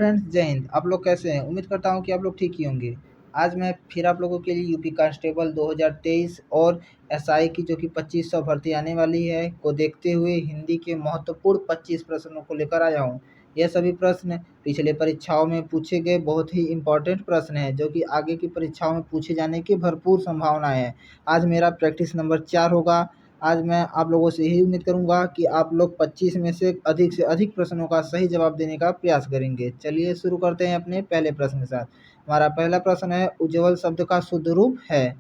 Friends, जय हिंद। आप लोग कैसे हैं? उम्मीद करता हूं कि आप लोग ठीक ही होंगे। आज मैं फिर आप लोगों के लिए यूपी कांस्टेबल 2023 और एसआई की जो कि 2500 भर्ती आने वाली है को देखते हुए हिंदी के महत्वपूर्ण 25 प्रश्नों को लेकर आया हूं। यह सभी प्रश्न पिछले परीक्षाओं में पूछे गए बहुत ही इम्पोर्टेंट प्रश्न हैं जो कि आगे की परीक्षाओं में पूछे जाने की भरपूर संभावनाएं हैं। आज मेरा प्रैक्टिस नंबर 4 होगा। आज मैं आप लोगों से यही उम्मीद करूंगा कि आप लोग 25 में से अधिक प्रश्नों का सही जवाब देने का प्रयास करेंगे। चलिए शुरू करते हैं अपने पहले प्रश्न के साथ। हमारा पहला प्रश्न है, उज्ज्वल शब्द का शुद्ध रूप है।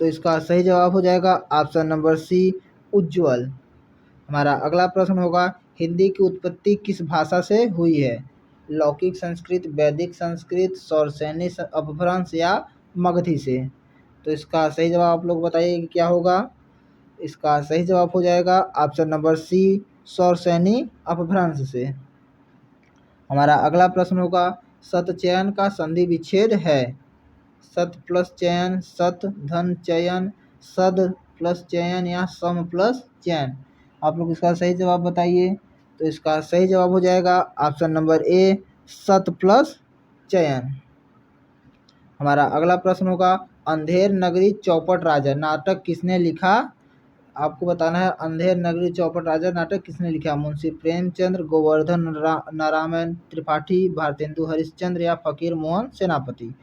तो इसका सही जवाब हो जाएगा ऑप्शन नंबर सी, उज्ज्वल। हमारा अगला प्रश्न होगा, हिंदी की उत्पत्ति किस भाषा से हुई है? लौकिक संस्कृत, वैदिक संस्कृत, सौरसैनी अपभ्रंश या मगधी से? तो इसका सही जवाब आप लोग बताइए कि क्या होगा। इसका सही जवाब हो जाएगा ऑप्शन नंबर सी, सौरसैनी अपभ्रंश से। हमारा अगला प्रश्न होगा, सत चयन का संधि विच्छेद है? सत प्लस चयन, सत धन चयन, सद प्लस चयन या सम प्लस चयन? आप लोग इसका सही जवाब बताइए। तो इसका सही जवाब हो जाएगा ऑप्शन नंबर ए, सत प्लस चयन। हमारा अगला प्रश्न होगा, अंधेर नगरी चौपट राजा नाटक किसने लिखा? आपको बताना है अंधेर नगरी चौपट राजा नाटक किसने लिखा? मुंशी प्रेमचंद्र, गोवर्धन नारायण त्रिपाठी, भारतेंदु हरिश्चंद्र या फकीर मोहन सेनापति?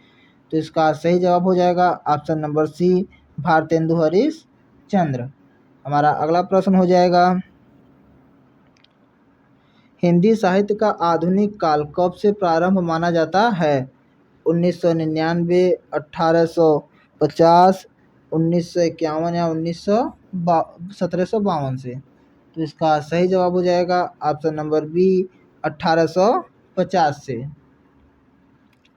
तो इसका सही जवाब हो जाएगा option number C, Bharatendu Harishchandra. हमारा अगला प्रश्न हो जाएगा, हिंदी साहित्य का आधुनिक काल कब से प्रारंभ माना जाता है? 1999, 1850, 1951 या 1752 से? तो इसका सही जवाब हो जाएगा ऑप्शन नंबर बी, 1850 से।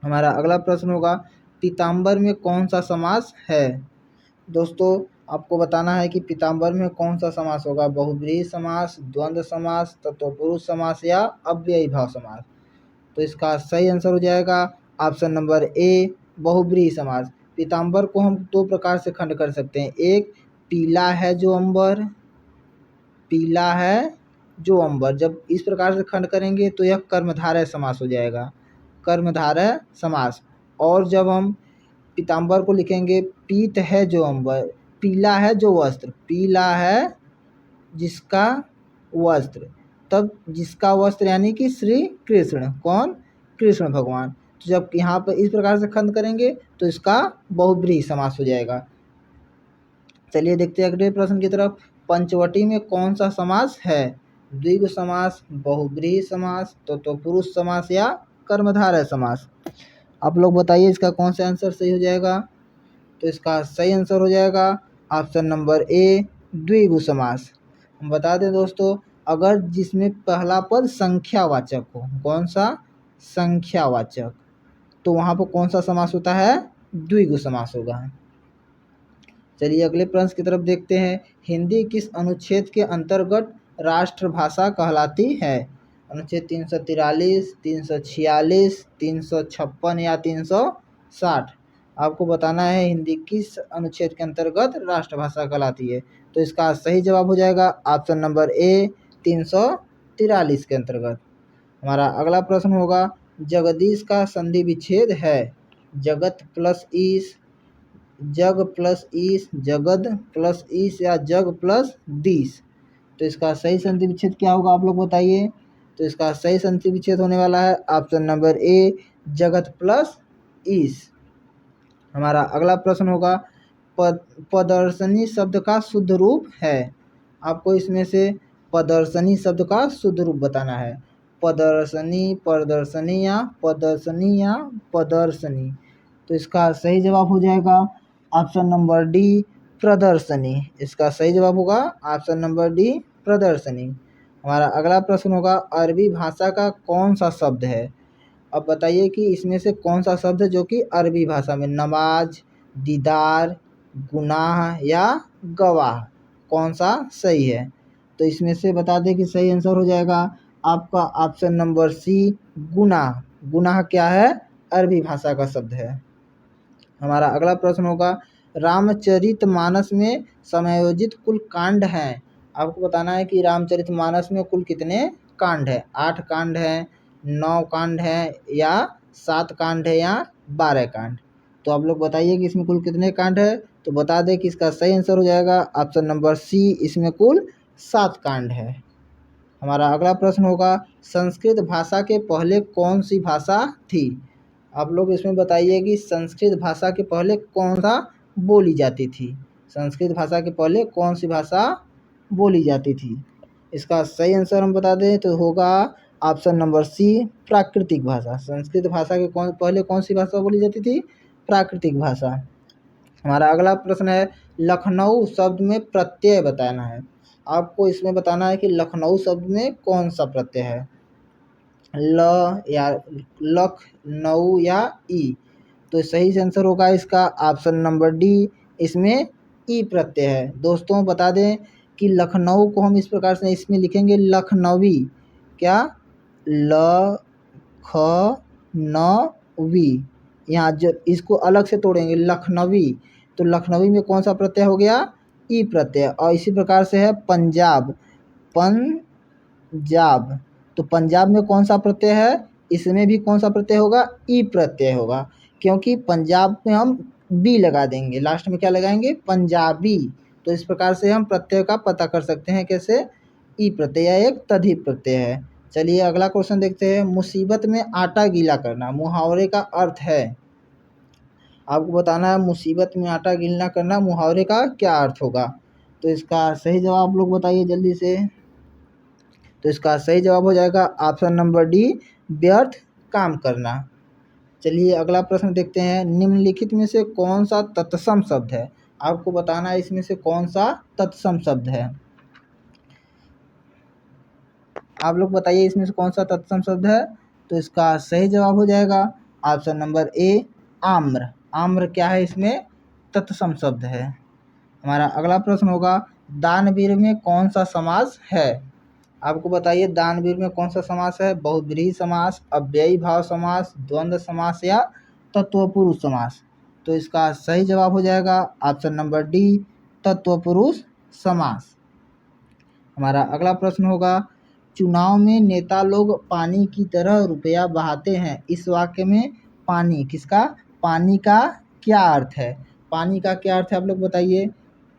हमारा अगला प्रश्न होगा, पीताम्बर में कौन सा समास है? दोस्तों, आपको बताना है कि पीताम्बर में कौन सा समास होगा। बहुब्रीहि समास, द्वंद्व समास, तत्पुरुष समास या अव्ययी भाव समास? तो इसका सही आंसर हो जाएगा ऑप्शन नंबर ए, बहुब्रीहि समास। पीताम्बर को हम दो प्रकार से खंड कर सकते हैं। एक, पीला है जो अंबर, पीला है जो अंबर। जब इस प्रकार से खंड करेंगे तो यह कर्मधारय समास हो जाएगा, कर्मधारय समास। और जब हम पीताम्बर को लिखेंगे, पीत है जो अंबर, पीला है जो वस्त्र, पीला है जिसका वस्त्र, तब जिसका वस्त्र यानी कि श्री कृष्ण। कौन? कृष्ण भगवान। तो जब यहाँ पर इस प्रकार से खंड करेंगे तो इसका बहुब्रीहि समास हो जाएगा। चलिए देखते हैं अगले प्रश्न की तरफ। पंचवटी में कौन सा समास है? द्विगु समास, बहुब्रीहि समास, तत्पुरुष समास या कर्मधारय समास? आप लोग बताइए इसका कौन सा आंसर सही हो जाएगा। तो इसका सही आंसर हो जाएगा ऑप्शन नंबर ए, द्विगु समास। हम बता दें दोस्तों, अगर जिसमें पहला पद संख्यावाचक हो, कौन सा? संख्यावाचक, तो वहाँ पर कौन सा समास होता है? द्विगु समास होगा। चलिए अगले प्रश्न की तरफ देखते हैं। हिंदी किस अनुच्छेद के अंतर्गत राष्ट्रभाषा कहलाती है? अनुच्छेद 343, 346, 356 या 360? आपको बताना है हिंदी किस अनुच्छेद के अंतर्गत राष्ट्रभाषा कहलाती है। तो इसका सही जवाब हो जाएगा ऑप्शन नंबर ए, 343 के अंतर्गत। हमारा अगला प्रश्न होगा, जगदीश का संधि विच्छेद है? जगत प्लस ईश, जग प्लस ईश, जगद प्लस ईश या जग प्लस दीश? तो इसका सही संधि विच्छेद क्या होगा आप लोग बताइए। तो इसका सही संधि विच्छेद होने वाला है ऑप्शन नंबर ए, जगत प्लस ईश। हमारा अगला प्रश्न होगा, प्रदर्शनी शब्द का शुद्ध रूप है? आपको इसमें से प्रदर्शनी शब्द का शुद्ध रूप बताना है। प्रदर्शनी, प्रदर्शनी या प्रदर्शनी या प्रदर्शनी? तो इसका सही जवाब हो जाएगा ऑप्शन नंबर डी, प्रदर्शनी। इसका सही जवाब होगा ऑप्शन नंबर डी, प्रदर्शनी। हमारा अगला प्रश्न होगा, अरबी भाषा का कौन सा शब्द है? अब बताइए कि इसमें से कौन सा शब्द है जो कि अरबी भाषा में? नमाज, दीदार, गुनाह या गवाह? कौन सा सही है? तो इसमें से बता दें कि सही आंसर हो जाएगा आपका ऑप्शन नंबर सी, गुनाह। गुनाह क्या है? अरबी भाषा का शब्द है। हमारा अगला प्रश्न होगा, रामचरितमानस में समायोजित कुल कांड हैं। आपको बताना है कि रामचरितमानस में कुल कितने कांड हैं। 8 कांड हैं, 9 कांड हैं, या 7 कांड है, या 12 कांड। तो आप लोग बताइए कि इसमें कुल कितने कांड है। तो बता दें कि इसका सही आंसर हो जाएगा ऑप्शन नंबर सी, इसमें कुल 7 कांड है। हमारा अगला प्रश्न होगा, संस्कृत भाषा के पहले कौन सी भाषा थी। आप लोग इसमें बताइए कि संस्कृत भाषा के पहले कौन सा बोली जाती थी। संस्कृत भाषा के पहले कौन सी भाषा बोली जाती थी। इसका सही आंसर हम बता दें तो होगा ऑप्शन नंबर सी, प्राकृतिक भाषा। संस्कृत भाषा के पहले कौन सी भाषा बोली जाती थी, प्राकृतिक भाषा। हमारा अगला प्रश्न है, लखनऊ शब्द में प्रत्यय बताना है। आपको इसमें बताना है कि लखनऊ शब्द में कौन सा प्रत्यय है, ल या लख, नऊ या ई। तो सही आंसर होगा इसका ऑप्शन नंबर डी, इसमें ई प्रत्यय है। दोस्तों बता दें कि लखनऊ को हम इस प्रकार से इसमें लिखेंगे लखनवी, क्या, ल ख न वी, यहाँ जो इसको अलग से तोड़ेंगे लखनवी, तो लखनवी में कौन सा प्रत्यय हो गया, ई प्रत्यय। और इसी प्रकार से है पंजाब, पंजाब, तो पंजाब में कौन सा प्रत्यय है, इसमें भी कौन सा प्रत्यय होगा, ई प्रत्यय होगा, क्योंकि पंजाब में हम बी लगा देंगे, लास्ट में क्या लगाएंगे, पंजाबी। तो इस प्रकार से हम प्रत्यय का पता कर सकते हैं कैसे, ई प्रत्यय एक तद्धित प्रत्यय है। चलिए अगला क्वेश्चन देखते हैं, मुसीबत में आटा गीला करना मुहावरे का अर्थ है। आपको बताना है मुसीबत में आटा गीला करना मुहावरे का क्या अर्थ होगा। तो इसका सही जवाब आप लोग बताइए जल्दी से। तो इसका सही जवाब हो जाएगा ऑप्शन नंबर डी, व्यर्थ काम करना। चलिए अगला प्रश्न देखते हैं, निम्नलिखित में से कौन सा तत्सम शब्द है। आपको बताना है इसमें से कौन सा तत्सम शब्द है। आप लोग बताइए इसमें से कौन सा तत्सम शब्द है। तो इसका सही जवाब हो जाएगा ऑप्शन नंबर ए, आम्र। आम्र क्या है, इसमें तत्सम शब्द है। हमारा अगला प्रश्न होगा, दानवीर में कौन सा समास है। आपको बताइए दानवीर में कौन सा समास है, बहुब्रीहि समास, अव्ययी भाव समास, द्वंद्व समास, या तत्वपुरुष समास। तो इसका सही जवाब हो जाएगा ऑप्शन नंबर डी, तत्वपुरुष समास। हमारा अगला प्रश्न होगा, चुनाव में नेता लोग पानी की तरह रुपया बहाते हैं, इस वाक्य में पानी किसका, पानी का क्या अर्थ है। पानी का क्या अर्थ है आप लोग बताइए,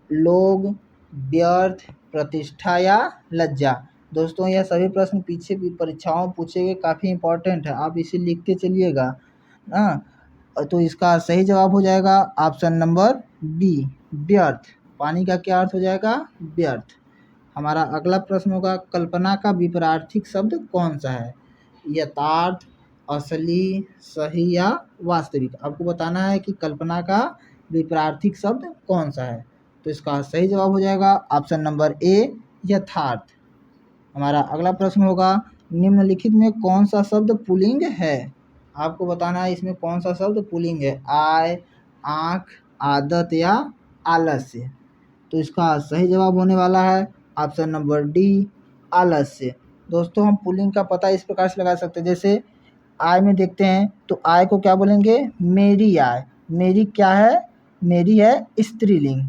लोग, व्यर्थ, प्रतिष्ठा, या लज्जा। दोस्तों यह सभी प्रश्न पीछे भी परीक्षाओं में पूछे गए, काफ़ी इंपॉर्टेंट है, आप इसे लिखते चलिएगा ना। तो इसका सही जवाब हो जाएगा ऑप्शन नंबर बी, व्यर्थ। पानी का क्या अर्थ हो जाएगा, व्यर्थ। हमारा अगला प्रश्न होगा, कल्पना का विपरीत शब्द कौन सा है, यथार्थ, असली, सही, या वास्तविक। आपको बताना है कि कल्पना का विपरीत शब्द कौन सा है। तो इसका सही जवाब हो जाएगा ऑप्शन नंबर ए, यथार्थ। हमारा अगला प्रश्न होगा, निम्नलिखित में कौन सा शब्द पुल्लिंग है। आपको बताना है इसमें कौन सा शब्द पुल्लिंग है, आय, आँख, आदत, या आलस्य। तो इसका सही जवाब होने वाला है ऑप्शन नंबर डी, आलस्य। दोस्तों हम पुल्लिंग का पता इस प्रकार से लगा सकते हैं, जैसे आय में देखते हैं तो आय को क्या बोलेंगे, मेरी आय। मेरी क्या है, मेरी है स्त्रीलिंग,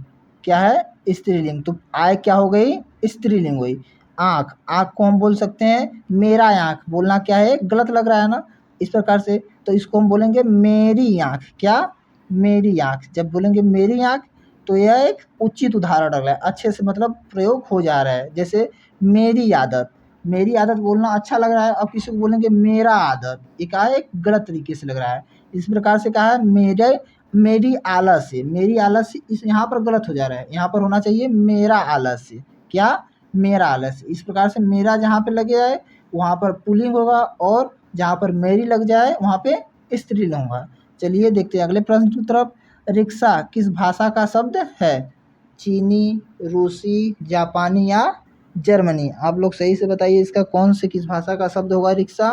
क्या है, स्त्रीलिंग। तो आय क्या हो गई, स्त्रीलिंग हुई। आँख, आँख को हम बोल सकते हैं मेरा आँख, बोलना क्या है, गलत लग रहा है ना, इस प्रकार से। तो इसको हम बोलेंगे मेरी आँख, क्या, मेरी आँख। जब बोलेंगे मेरी आँख तो यह एक उचित उदाहरण लग रहा है, अच्छे से मतलब प्रयोग हो जा रहा है। जैसे मेरी आदत, मेरी आदत बोलना अच्छा लग रहा है, अब किसी को बोलेंगे मेरा आदत, ये क्या है, एक गलत तरीके से लग रहा है। इस प्रकार से कहा है मेरे, मेरी आलस्य, मेरी आलस्य इस यहाँ पर गलत हो जा रहा है, यहाँ पर होना चाहिए मेरा आलस्य, क्या, मेरा आलस्य। इस प्रकार से मेरा जहाँ पे लगे जाए वहाँ पर पुल्लिंग होगा, और जहाँ पर मेरी लग जाए वहाँ पे स्त्रीलिंग होगा। चलिए देखते हैं अगले प्रश्न की तरफ, रिक्शा किस भाषा का शब्द है, चीनी, रूसी, जापानी, या जर्मनी। आप लोग सही से बताइए इसका कौन से किस भाषा का शब्द होगा रिक्शा।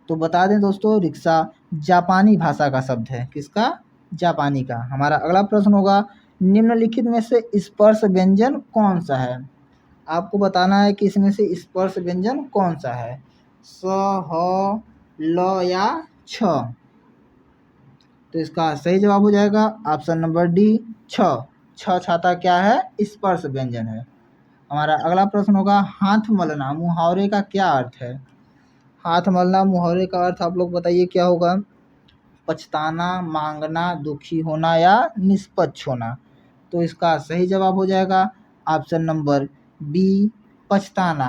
तो बता दें दोस्तों रिक्शा जापानी भाषा का शब्द है, किसका, जापानी का। हमारा अगला प्रश्न होगा, निम्नलिखित में से स्पर्श व्यंजन कौन सा है। आपको बताना है कि इसमें से स्पर्श व्यंजन कौन सा है, स, ह, ल, या छ। तो इसका सही जवाब हो जाएगा ऑप्शन नंबर डी छ। छ छाता क्या है? स्पर्श व्यंजन है। हमारा अगला प्रश्न होगा हाथ मलना मुहावरे का क्या अर्थ है? हाथ मलना मुहावरे का अर्थ आप लोग बताइए क्या होगा? पछताना, मांगना, दुखी होना या निष्पक्ष होना। तो इसका सही जवाब हो जाएगा ऑप्शन नंबर बी पछताना।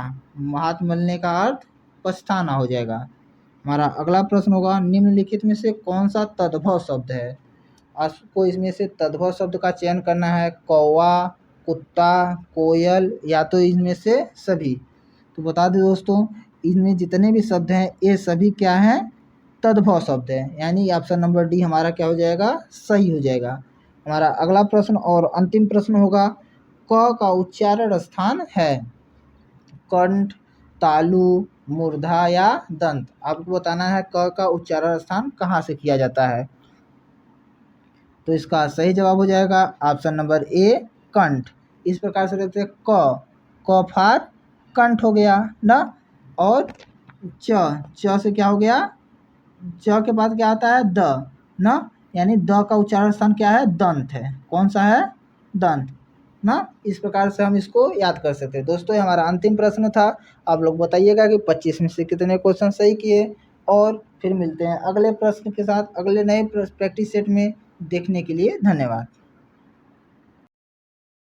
हाथ मलने का अर्थ पछताना हो जाएगा। हमारा अगला प्रश्न होगा निम्नलिखित में से कौन सा तद्भव शब्द है? आपको इसमें से तद्भव शब्द का चयन करना है। कौवा, कुत्ता, कोयल या तो इनमें से सभी। तो बता दें दोस्तों, इनमें जितने भी शब्द हैं ये सभी क्या हैं? तद्भव शब्द हैं। यानी ऑप्शन नंबर डी हमारा क्या हो जाएगा? सही हो जाएगा। हमारा अगला प्रश्न और अंतिम प्रश्न होगा क का उच्चारण स्थान है कंठ, तालु, मूर्धा या दंत। आपको बताना है क का उच्चारण स्थान कहाँ से किया जाता है। तो इसका सही जवाब हो जाएगा ऑप्शन नंबर ए कंठ। इस प्रकार से देखते हैं क फार कंठ हो गया ना। और च से क्या हो गया? च के बाद क्या आता है? द ना। यानी द का उच्चारण स्थान क्या है? दंत है। कौन सा है? दंत ना। इस प्रकार से हम इसको याद कर सकते हैं। दोस्तों ये हमारा अंतिम प्रश्न था। आप लोग बताइएगा कि 25 में से कितने क्वेश्चन सही किए। और फिर मिलते हैं अगले प्रश्न के साथ अगले नए प्रैक्टिस सेट में। देखने के लिए धन्यवाद।